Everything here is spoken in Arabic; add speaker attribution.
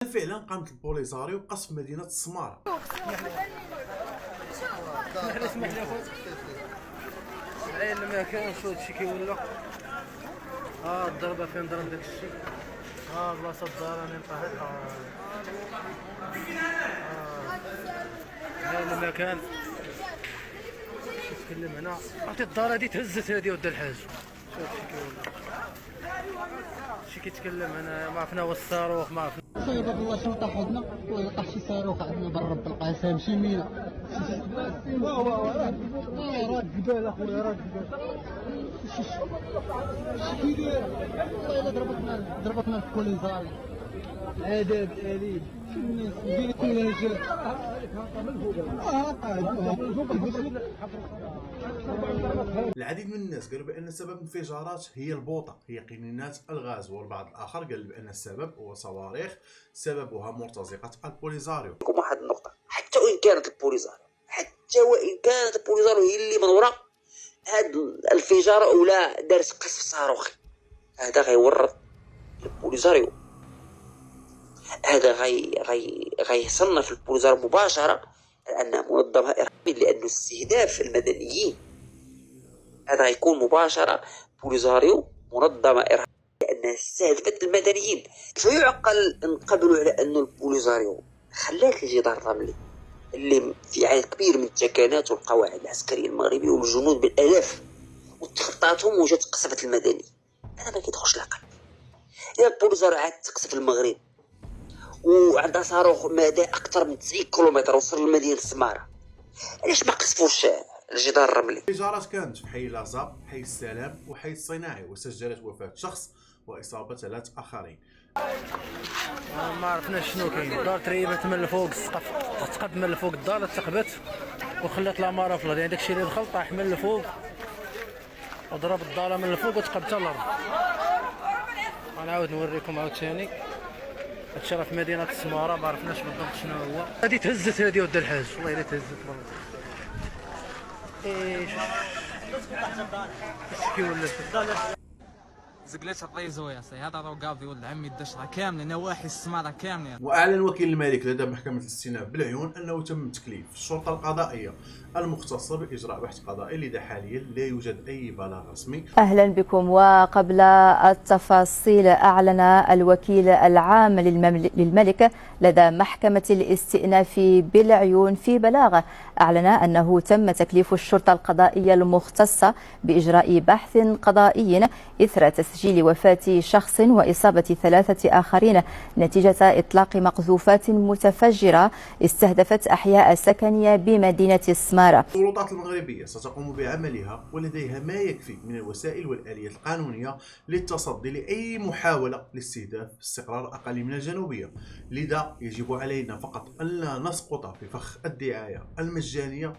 Speaker 1: فعلا قامت البوليساريو بقصف مدينة السمارة.
Speaker 2: العين ما كانش هادشي كيولى. الضربه فين ضرب داكشي. بلاصه الدار راني طاحت. العين ما كان كيتكلم هنا. عرفتي الدار هادي تهزت هادي ود الحاج. شوف هادشي كيولى. شي كيتكلم هنا ما عرفنا هو الصاروخ ما عرفنا.
Speaker 3: خيبة بالله شرطة حدنا ولقى شي صاروخ عندنا برا بالقاسم شي مينا. راه الجبال اخويا راه الجبال. شي كيداير والله الا ضربتنا البوليزاري. عذاب اليم شي الناس ديال كل هجر.
Speaker 1: العديد من الناس قالوا بأن سبب الانفجارات هي البوطة، هي قنينات الغاز، والبعض الآخر قال بأن السبب هو صواريخ سببها مرتزقة البوليزاريو.
Speaker 4: واحد النقطة، حتى وإن كانت البوليزاريو هي اللي من وراء هاد الانفجار ولا دارت قصف صاروخي، هذا غيورط البوليزاريو. هذا غيصنف البوليزاريو مباشرة أنها منظمة إرهابية، لأنه استهداف المدنيين هذا غيكون مباشرة بوليزاريو منظمة إرهابية لأنها استهدفت المدنيين. فيعقل نقبلوا على أن البوليزاريو خلات الجدار الرملي اللي في عدد كبير من التكانات والقواعد العسكرية المغربية والجنود بالآلاف وتخطاتهم وجات قصفت المدني. هذا ما كيدخلش العقل. إذا البوليزاريو عاد تقصف المغرب وعندها صاروخ مدى أكثر من 90 كيلومتر وصل لمدينة السمارة، علاش ما قصفوش الجدار الرملي؟
Speaker 1: الانفجارات كانت في حي لازاب، حي السلام، وحي الصناعي، وسجلت وفاة شخص وإصابة 3 آخرين.
Speaker 2: ما عرفناش شنو كاين. الدار تريبت من الفوق، السقف تقد من الفوق، الدار تقبت وخلات العماره في الارض. يعني داكشي اللي دخل طاح من الفوق وضرب الدار من الفوق وتقب حتى الارض. غنعاود نوريكم عاوتاني. هادشي راه في مدينه السماره، ما عرفناش بالضبط شنو هو. هادي تهزت هادي ود الحاج، والله الا تهزت والله. ايش كيولات
Speaker 5: زقلت الريزو يا سي، هذا راه قاضي ولد عمي الدشره كامله، نواحي السماره كامله.
Speaker 1: وأعلن وكيل الملك لدى محكمة الاستئناف بالعيون أنه تم تكليف الشرطة القضائية المختصة بإجراء بحث قضائي، لذا حاليا لا يوجد أي بلاغ رسمي.
Speaker 6: أهلا بكم. وقبل التفاصيل، أعلن الوكيل العام للملك لدى محكمة الاستئناف بالعيون في بلاغ أعلن أنه تم تكليف الشرطة القضائية المختصة بإجراء بحث قضائي إثر تسجيل وفاة شخص وإصابة 3 آخرين نتيجة إطلاق مقذوفات متفجرة استهدفت أحياء سكنية بمدينة السمارة.
Speaker 1: السلطات المغربية ستقوم بعملها ولديها ما يكفي من الوسائل والآليات القانونية للتصدي لأي محاولة لاستهداف استقرار الأقاليم الجنوبية. لذا يجب علينا فقط أن لا نسقط في فخ الدعاية المجانية